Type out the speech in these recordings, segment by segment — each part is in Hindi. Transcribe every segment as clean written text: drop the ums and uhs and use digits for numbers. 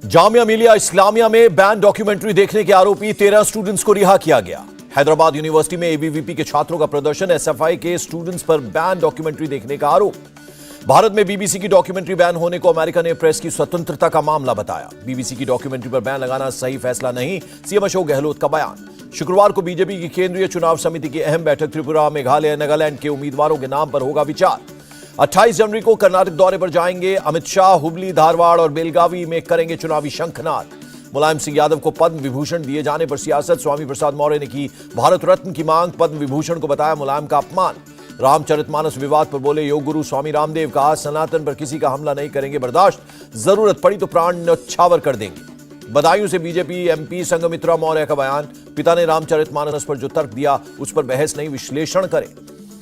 जामिया मिलिया इस्लामिया में बैन डॉक्यूमेंट्री देखने के आरोपी 13 स्टूडेंट्स को रिहा किया गया। हैदराबाद यूनिवर्सिटी में एबीवीपी के छात्रों का प्रदर्शन, एसएफआई के स्टूडेंट्स पर बैन डॉक्यूमेंट्री देखने का आरोप। भारत में बीबीसी की डॉक्यूमेंट्री बैन होने को अमेरिका ने प्रेस की स्वतंत्रता का मामला बताया। बीबीसी की डॉक्यूमेंट्री पर बैन लगाना सही फैसला नहीं, सीएम अशोक गहलोत का बयान। शुक्रवार को बीजेपी की केंद्रीय चुनाव समिति की अहम बैठक त्रिपुरा, मेघालय, नागालैंड के उम्मीदवारों के नाम पर होगा विचार। 28 जनवरी को कर्नाटक दौरे पर जाएंगे अमित शाह। हुबली, धारवाड़ और बेलगावी में करेंगे चुनावी शंखनाद। मुलायम सिंह यादव को पद्म विभूषण दिए जाने पर सियासत, स्वामी प्रसाद मौर्य ने की भारत रत्न की मांग। पद्म विभूषण को बताया मुलायम का अपमान। रामचरितमानस विवाद पर बोले योग गुरु स्वामी रामदेव, कहा सनातन पर किसी का हमला नहीं करेंगे बर्दाश्त, जरूरत पड़ी तो प्राण न्यौछावर कर देंगे। बदायूं से बीजेपी एमपी संघमित्रा मौर्य का बयान, पिता ने रामचरितमानस पर जो तर्क दिया उस पर बहस नहीं, विश्लेषण करें।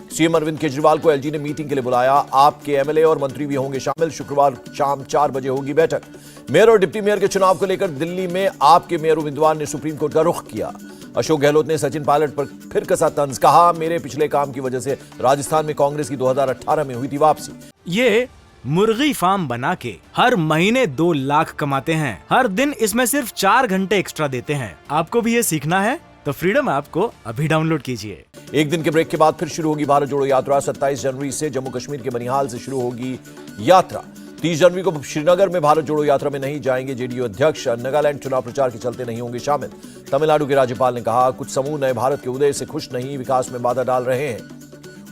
सीएम अरविंद केजरीवाल को एलजी ने मीटिंग के लिए बुलाया। आपके एमएलए और मंत्री भी होंगे शामिल। शुक्रवार शाम 4 बजे होगी बैठक। मेयर और डिप्टी मेयर के चुनाव को लेकर दिल्ली में आपके मेयर उम्मीदवार ने सुप्रीम कोर्ट का रुख किया। अशोक गहलोत ने सचिन पायलट पर फिर कसा तंज, कहा मेरे पिछले काम की वजह से राजस्थान में कांग्रेस की 2018 में हुई थी वापसी। ये मुर्गी फार्म बना के हर महीने 2 लाख कमाते हैं। हर दिन इसमें सिर्फ 4 घंटे एक्स्ट्रा देते हैं। आपको भी ये सीखना है तो फ्रीडम ऐप को अभी डाउनलोड कीजिए। एक दिन के ब्रेक के बाद फिर शुरू होगी भारत जोड़ो यात्रा। 27 जनवरी से जम्मू कश्मीर के बनिहाल से शुरू होगी यात्रा। 30 जनवरी को श्रीनगर में भारत जोड़ो यात्रा में नहीं जाएंगे जेडीयू अध्यक्ष। नागालैंड चुनाव प्रचार के चलते नहीं होंगे शामिल। तमिलनाडु के राज्यपाल ने कहा कुछ समूह नए भारत के उदय से खुश नहीं, विकास में बाधा डाल रहे हैं।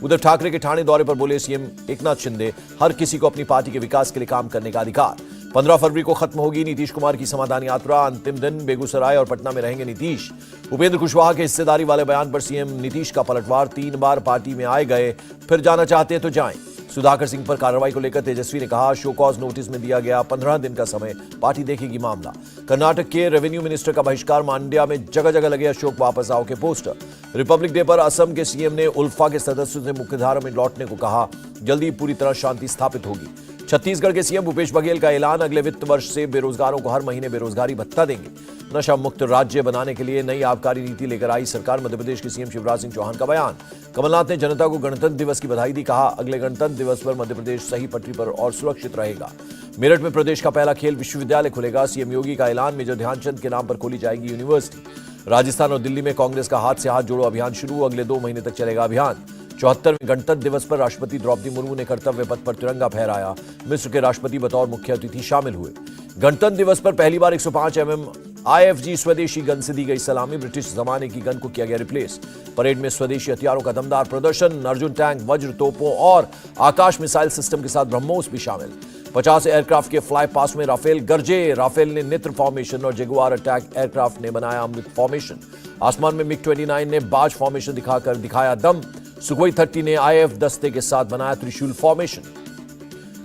उद्धव ठाकरे के ठाणे दौरे पर बोले सीएम एकनाथ शिंदे, हर किसी को अपनी पार्टी के विकास के लिए काम करने का अधिकार। 15 फरवरी को खत्म होगी नीतीश कुमार की समाधान यात्रा। अंतिम दिन बेगूसराय और पटना में रहेंगे नीतीश। उपेंद्र कुशवाहा के हिस्सेदारी वाले बयान पर सीएम नीतीश का पलटवार, 3 बार पार्टी में आए गए, फिर जाना चाहते हैं तो जाएं। सुधाकर सिंह पर कार्रवाई को लेकर तेजस्वी ने कहा शो कॉज नोटिस में दिया गया 15 दिन का समय, पार्टी देखेगी मामला। कर्नाटक के रेवेन्यू मिनिस्टर का बहिष्कार, मांड्या में जगह जगह लगे अशोक वापस आओ के पोस्टर। रिपब्लिक डे पर असम के सीएम ने उल्फा के सदस्यों से मुख्यधारा में लौटने को कहा, जल्दी पूरी तरह शांति स्थापित होगी। छत्तीसगढ़ के सीएम भूपेश बघेल का ऐलान, अगले वित्त वर्ष से बेरोजगारों को हर महीने बेरोजगारी भत्ता देंगे। नशा मुक्त राज्य बनाने के लिए नई आबकारी नीति लेकर आई सरकार। मध्य प्रदेश के सीएम शिवराज सिंह चौहान का बयान। कमलनाथ ने जनता को गणतंत्र दिवस की बधाई दी, कहा अगले गणतंत्र दिवस पर मध्य प्रदेश सही पटरी पर और सुरक्षित रहेगा। मेरठ में प्रदेश का पहला खेल विश्वविद्यालय खुलेगा। सीएम योगी का ऐलान, मेजर ध्यानचंद के नाम पर खोली जाएगी यूनिवर्सिटी। राजस्थान और दिल्ली में कांग्रेस का हाथ से हाथ जोड़ो अभियान शुरू, अगले 2 महीने तक चलेगा अभियान। 74वें गणतंत्र दिवस पर राष्ट्रपति द्रौपदी मुर्मू ने कर्तव्य पथ पर तिरंगा फहराया। मिस्र के राष्ट्रपति बतौर मुख्य अतिथि शामिल हुए। गणतंत्र दिवस पर पहली बार 105 mm IFG स्वदेशी गन से दी गई सलामी। ब्रिटिश जमाने की गन को किया गया रिप्लेस। परेड में स्वदेशी हथियारों का दमदार प्रदर्शन। अर्जुन टैंक, वज्र तोपों और आकाश मिसाइल सिस्टम के साथ ब्रह्मोस भी शामिल। 50 एयरक्राफ्ट के फ्लाई पास में राफेल गरजे। राफेल ने नेत्र फॉर्मेशन और जगुआर अटैक एयरक्राफ्ट ने बनाया अमृत फॉर्मेशन। आसमान में मिग 29 ने बाज फॉर्मेशन दिखाकर दिखाया दम। सुखोई 30 ने IF दस्ते के साथ बनाया त्रिशूल फॉर्मेशन।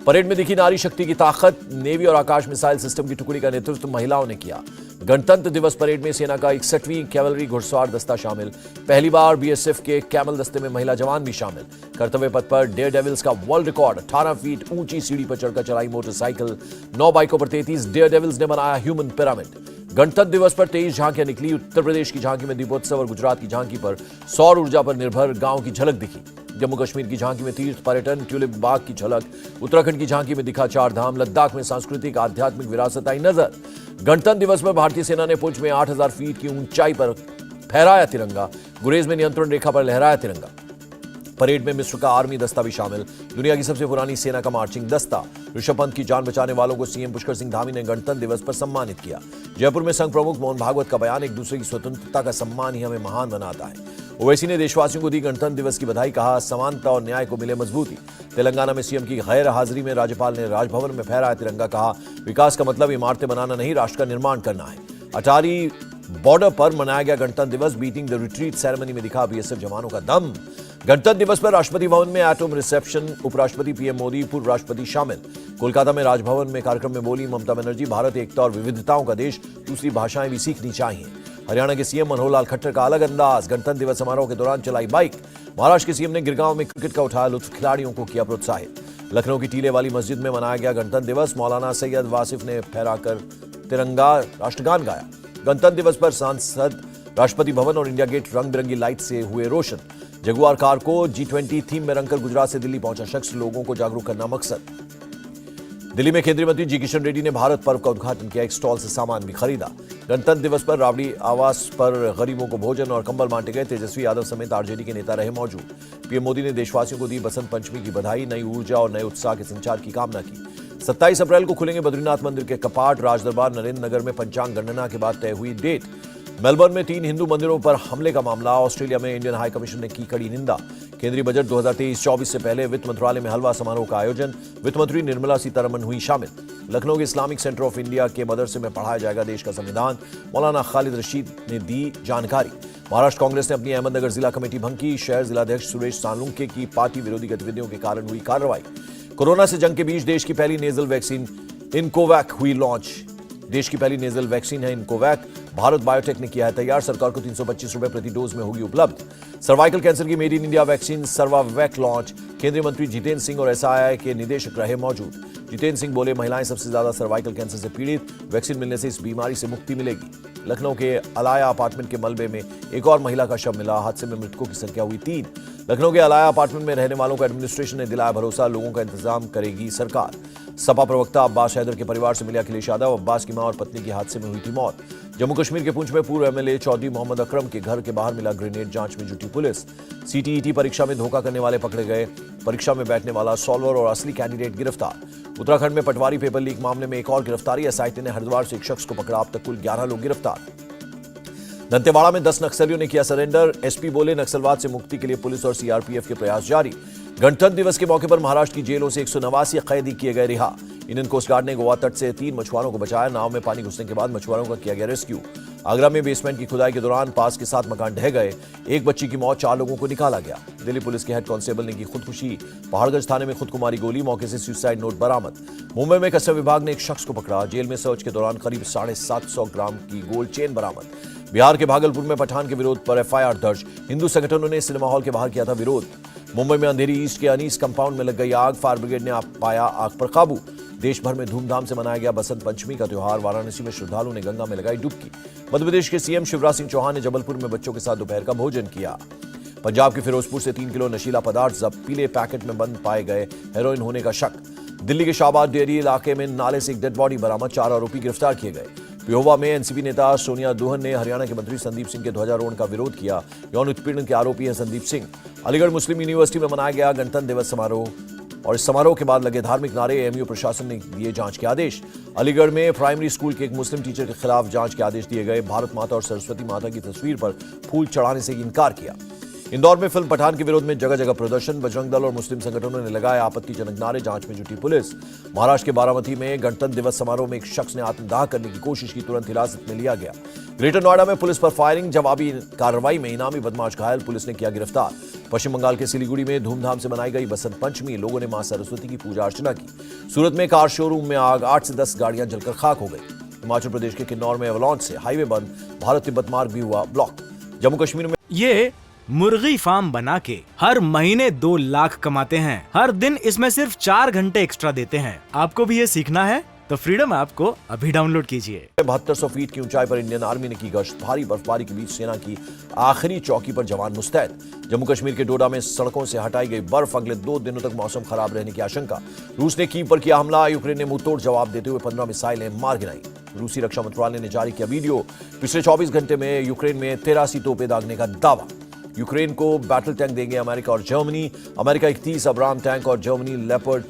परेड में दिखी नारी शक्ति की ताकत। नेवी और आकाश मिसाइल सिस्टम की टुकड़ी का नेतृत्व महिलाओं ने किया। गणतंत्र दिवस परेड में सेना का 61वीं कैवलरी घुड़सवार दस्ता शामिल। पहली बार BSF के कैमल दस्ते में महिला जवान भी शामिल। कर्तव्य पथ पर डेयर डेविल्स का वर्ल्ड रिकॉर्ड। 18 फीट ऊंची सीढ़ी पर चढ़कर चलाई मोटरसाइकिल। 9 बाइकों पर 33 डेयर डेविल्स ने बनाया ह्यूमन पिरामिड। गणतंत्र दिवस पर 23 झांकियां निकली। उत्तर प्रदेश की झांकी में दीपोत्सव और गुजरात की झांकी पर सौर ऊर्जा पर निर्भर गांव की झलक दिखी। जम्मू कश्मीर की झांकी में तीर्थ पर्यटन, ट्यूलिप बाग की झलक। उत्तराखंड की झांकी में दिखा 4 धाम। लद्दाख में सांस्कृतिक आध्यात्मिक विरासत आई नजर। गणतंत्र दिवस पर भारतीय सेना ने पुंछ में 8000 फीट की ऊंचाई पर फहराया तिरंगा। गुरेज में नियंत्रण रेखा पर लहराया तिरंगा। परेड में मिस्र का आर्मी दस्ता भी शामिल। दुनिया की सबसे पुरानी सेना का मार्चिंग दस्ता। ऋषभ पंत की जान बचाने वालों को सीएम पुष्कर सिंह धामी ने गणतंत्र दिवस पर सम्मानित किया। जयपुर में संघ प्रमुख मोहन भागवत का बयान, एक दूसरे की स्वतंत्रता का सम्मान ही हमें महान बनाता है। ओवैसी ने देशवासियों को दी गणतंत्र दिवस की बधाई, कहा समानता और न्याय को मिले मजबूती। तेलंगाना में सीएम की गैर हाजिरी में राज्यपाल ने राजभवन में फहराया तिरंगा, कहा विकास का मतलब इमारतें बनाना नहीं, राष्ट्र का निर्माण करना है। अटारी बॉर्डर पर मनाया गया गणतंत्र दिवस। बीटिंग द रिट्रीट सेरेमनी में दिखा BSF जवानों का दम। गणतंत्र दिवस पर राष्ट्रपति भवन में एटम रिसेप्शन। उपराष्ट्रपति PM मोदी, पूर्व राष्ट्रपति शामिल। कोलकाता में राजभवन में कार्यक्रम में बोली ममता बनर्जी, भारत एकता और विविधताओं का देश, दूसरी भाषाएं भी सीखनी चाहिए। हरियाणा के सीएम मनोहर लाल खट्टर का अलग अंदाज। गणतंत्र दिवस समारोह के दौरान चलाई बाइक। महाराष्ट्र के सीएम ने गिरगांव में क्रिकेट का उठाया लुत्फ, खिलाड़ियों को किया प्रोत्साहित। लखनऊ की टीले वाली मस्जिद में मनाया गया गणतंत्र दिवस। मौलाना सैयद वासिफ ने फहराकर तिरंगा राष्ट्रगान गाया। गणतंत्र दिवस पर सांसद, राष्ट्रपति भवन और इंडिया गेट रंग बिरंगी लाइट से हुए रोशन। जगुआर कार को G20 थीम में रंगकर गुजरात से दिल्ली पहुंचा शख्स, लोगों को जागरूक करना मकसद। दिल्ली में केंद्रीय मंत्री जी किशन रेड्डी ने भारत पर्व का उद्घाटन किया। एक स्टॉल से सामान भी खरीदा। गणतंत्र दिवस पर राबड़ी आवास पर गरीबों को भोजन और कंबल बांटे गए। तेजस्वी यादव समेत आरजेडी के नेता रहे मौजूद। पीएम मोदी ने देशवासियों को दी बसंत पंचमी की बधाई। नई ऊर्जा और नए उत्साह के संचार की कामना की। 27 अप्रैल को खुलेंगे बद्रीनाथ मंदिर के कपाट। राजदरबार नरेंद्र नगर में पंचांग गणना के बाद तय हुई डेट। मेलबर्न में 3 हिंदू मंदिरों पर हमले का मामला। ऑस्ट्रेलिया में इंडियन हाई कमीशन ने की कड़ी निंदा। केंद्रीय बजट 2023-24 से पहले वित्त मंत्रालय में हलवा समारोह का आयोजन। वित्त मंत्री निर्मला सीतारमण हुई शामिल। लखनऊ के इस्लामिक सेंटर ऑफ इंडिया के मदरसे में पढ़ाया जाएगा देश का संविधान। मौलाना खालिद रशीद ने दी जानकारी। महाराष्ट्र कांग्रेस ने अपनी अहमदनगर जिला कमेटी भंग की। शहर जिलाध्यक्ष सुरेश सालुंके की पार्टी विरोधी गतिविधियों के कारण हुई कार्रवाई। कोरोना से जंग के बीच देश की पहली नेजल वैक्सीन इनकोवैक हुई लॉन्च। देश की पहली नेजल वैक्सीन है इनकोवैक। भारत बायोटेक ने किया है तैयार। सरकार को 325 रुपए प्रति डोज में होगी उपलब्ध। सर्वाइकल कैंसर की made in India vaccine Cervavac launch. केंद्रीय मंत्री जितेंद्र सिंह और एसआईआई के निदेशक रहे मौजूद। जितेंद्र सिंह बोले, महिलाएं सबसे ज्यादा सर्वाइकल कैंसर से पीड़ित। वैक्सीन मिलने से इस बीमारी से मुक्ति मिलेगी। लखनऊ के अलाया अपार्टमेंट के मलबे में एक और महिला का शव मिला। हादसे में मृतकों की संख्या हुई 3। लखनऊ के अलाया अपार्टमेंट में रहने वालों को एडमिनिस्ट्रेशन ने दिलाया भरोसा। लोगों का इंतजाम करेगी सरकार। सपा प्रवक्ता अब्बास हैदर के परिवार से मिले अखिलेश यादव। अब्बास की मां और पत्नी की हादसे में हुई थी मौत। जम्मू कश्मीर के पुंछ में पूर्व एमएलए चौधरी मोहम्मद अकरम के घर के बाहर मिला ग्रेनेड। जांच में जुटी पुलिस। सीटीईटी परीक्षा में धोखा करने वाले पकड़े गए। परीक्षा में बैठने वाला सॉल्वर और असली कैंडिडेट गिरफ्तार। उत्तराखंड में पटवारी पेपर लीक मामले में एक और गिरफ्तारी। एसआईटी ने हरिद्वार से एक शख्स को पकड़ा। अब तक कुल 11 लोग गिरफ्तार। दंतेवाड़ा में 10 नक्सलियों ने किया सरेंडर। एसपी बोले, नक्सलवाद से मुक्ति के लिए पुलिस और सीआरपीएफ के प्रयास जारी। गणतंत्र दिवस के मौके पर महाराष्ट्र की जेलों से 189 कैदी किए गए रिहा। इंडियन कोस्ट गार्ड ने गोवा तट से 3 मछुआरों को बचाया। नाव में पानी घुसने के बाद मछुआरों का किया गया रेस्क्यू। आगरा में बेसमेंट की खुदाई के दौरान पास के 7 मकान ढह गए। एक बच्ची की मौत, 4 लोगों को निकाला गया। दिल्ली पुलिस के हेड कांस्टेबल ने की खुदकुशी। पहाड़गंज थाने में खुदकुमारी गोली। मौके से सुसाइड नोट बरामद। मुंबई में कस्टम विभाग ने एक शख्स को पकड़ा। जेल में सर्च के दौरान करीब 750 ग्राम की गोल्ड चेन बरामद। बिहार के भागलपुर में पठान के विरोध पर एफआईआर दर्ज। हिंदू संगठनों ने सिनेमा हॉल के बाहर किया था विरोध। मुंबई में अंधेरी ईस्ट के अनीस कंपाउंड में लग गई आग। फायर ब्रिगेड ने पाया आग पर काबू। देश भर में धूमधाम से मनाया गया बसंत पंचमी का त्योहार। वाराणसी में श्रद्धालुओं ने गंगा में लगाई डुबकी। मध्य प्रदेश के सीएम शिवराज सिंह चौहान ने जबलपुर में बच्चों के साथ दोपहर का भोजन किया। पंजाब के फिरोजपुर से 3 किलो नशीला पदार्थ जब्त। पीले पैकेट में बंद पाए गए हेरोइन होने का शक। दिल्ली के शाहबाद डेयरी इलाके में नाले से एक डेड बॉडी बरामद। 4 आरोपी गिरफ्तार किए गए। पिहोवा में एनसीपी नेता सोनिया दुहन ने हरियाणा के मंत्री संदीप सिंह के ध्वजारोहण का विरोध किया। यौन उत्पीड़न के आरोपी हैं संदीप सिंह। अलीगढ़ मुस्लिम यूनिवर्सिटी में मनाया गया गणतंत्र दिवस समारोह और इस समारोह के बाद लगे धार्मिक नारे। एएमयू प्रशासन ने दिए जांच के आदेश। अलीगढ़ में प्राइमरी स्कूल के एक मुस्लिम टीचर के खिलाफ जांच के आदेश दिए गए। भारत माता और सरस्वती माता की तस्वीर पर फूल चढ़ाने से इनकार किया। इंदौर में फिल्म पठान के विरोध में जगह जगह प्रदर्शन। बजरंग दल और मुस्लिम संगठनों ने लगाए आपत्तिजनक नारे। जांच में जुटी पुलिस। महाराष्ट्र के बारामती में गणतंत्र दिवस समारोह में एक शख्स ने आत्मदाह करने की कोशिश की। तुरंत हिरासत में लिया गया। ग्रेटर नोएडा में पुलिस पर फायरिंग। जवाबी कार्रवाई में इनामी बदमाश घायल। पुलिस ने किया गिरफ्तार। पश्चिम बंगाल के सिलीगुड़ी में धूमधाम से मनाई गई बसंत पंचमी। लोगों ने मां सरस्वती की पूजा अर्चना की। सूरत में कार शोरूम में आग। 8 से 10 गाड़ियां जलकर खाक हो गई। हिमाचल प्रदेश के किन्नौर में एवलांच से हाईवे बंद। भारत तिब्बत मार्ग भी हुआ ब्लॉक। जम्मू कश्मीर में ये मुर्गी फार्म बना के हर महीने 2 लाख कमाते हैं। हर दिन इसमें सिर्फ 4 घंटे एक्स्ट्रा देते हैं। आपको भी ये सीखना है तो फ्रीडम ऐप को अभी डाउनलोड कीजिए। 7200 फीट की ऊंचाई पर इंडियन आर्मी ने की गश्त। भारी बर्फबारी के बीच सेना की आखिरी चौकी पर जवान मुस्तैद। जम्मू कश्मीर के डोडा में सड़कों से हटाई गई बर्फ। अगले 2 दिनों तक मौसम खराब रहने की आशंका। रूस ने कीव पर किया हमला। यूक्रेन ने मुंहतोड़ जवाब देते हुए 15 मिसाइलें मार गिराई। रूसी रक्षा मंत्रालय ने जारी किया वीडियो। पिछले 24 घंटे में यूक्रेन में 83 तोपें दागने का दावा। यूक्रेन को बैटल टैंक देंगे अमेरिका और जर्मनी। अमेरिका 31 अब्राम टैंक और जर्मनी लेपर्ड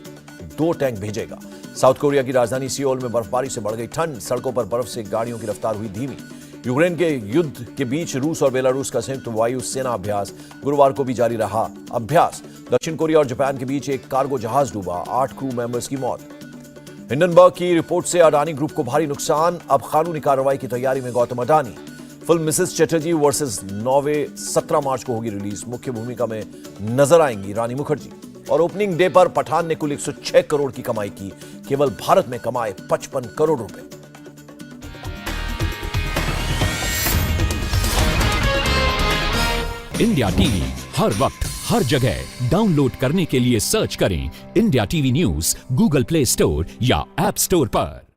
2 टैंक भेजेगा। साउथ कोरिया की राजधानी सियोल में बर्फबारी से बढ़ गई ठंड। सड़कों पर बर्फ से गाड़ियों की रफ्तार हुई धीमी। यूक्रेन के युद्ध के बीच रूस और बेलारूस का संयुक्त वायु सेना अभ्यास गुरुवार को भी जारी रहा। अभ्यास। दक्षिण कोरिया और जापान के बीच एक कार्गो जहाज डूबा। 8 क्रू मेंबर्स की मौत। हिंडनबर्ग की रिपोर्ट से अडानी ग्रुप को भारी नुकसान। अब कानूनी कार्रवाई की तैयारी में Gautam Adani. Film Mrs Chatterjee versus Norway 17 मार्च को होगी रिलीज। मुख्य भूमिका में नजर आएंगी रानी मुखर्जी। और ओपनिंग डे पर पठान ने कुल 106 करोड़ की कमाई की। केवल भारत में कमाए 55 करोड़ रुपए। इंडिया टीवी हर वक्त हर जगह डाउनलोड करने के लिए सर्च करें India TV news Google play store या ऐप स्टोर पर।